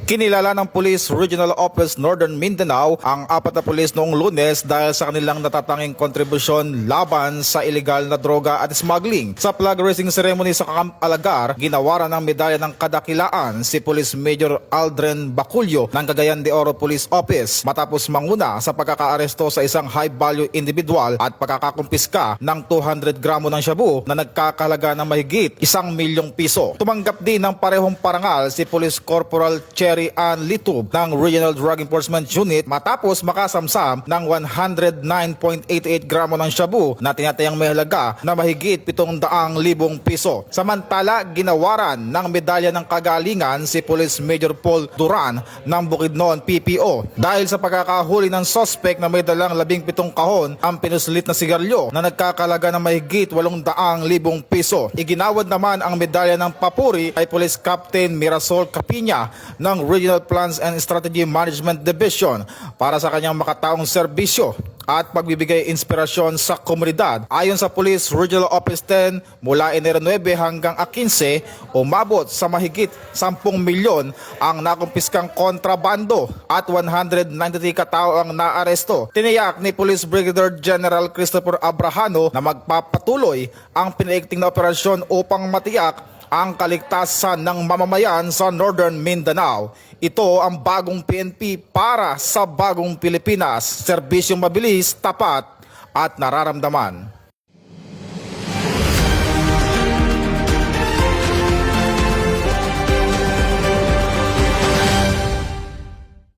Kinilala ng Police Regional Office Northern Mindanao ang 4 na pulis noong Lunes dahil sa kanilang natatanging kontribusyon laban sa ilegal na droga at smuggling. Sa flag raising ceremony sa Camp Alagar, ginawaran ng medalya ng kadakilaan si Police Major Aldren Baculio ng Cagayan de Oro Police Office matapos manguna sa pagkakaaresto sa isang high-value individual at pagkakakumpiska ng 200 gramo ng shabu na nagkakahalaga ng mahigit 1,000,000 piso. Tumanggap din ng parehong parangal si Police Corporal Cherry Ann Litub ng Regional Drug Enforcement Unit matapos makasamsam ng 109.88 gramo ng shabu na tinatayang may halaga na mahigit 700,000 piso. Samantala, ginawaran ng medalya ng kagalingan si Police Major Paul Duran ng Bukidnon PPO dahil sa pagkakahuli ng suspect na may dalang 17 kahon ang pinuslit na sigarilyo na nagkakalaga ng mahigit 800,000 piso. Iginawad naman ang medalya ng papuri ay Police Captain Mirasol Capiña ng Regional Plans and Strategy Management Division para sa kanyang makataong serbisyo at pagbibigay inspirasyon sa komunidad. Ayon sa Police Regional Office 10, mula Enero 9 hanggang 15, umabot sa mahigit 10 milyon ang nakumpiskang kontrabando at 193 katao ang naaresto. Tiniyak ni Police Brigadier General Christopher Abrahano na magpapatuloy ang pinaigting na operasyon upang matiyak ang kaligtasan ng mamamayan sa Northern Mindanao. Ito ang bagong PNP para sa bagong Pilipinas. Serbisyong mabilis, tapat at nararamdaman.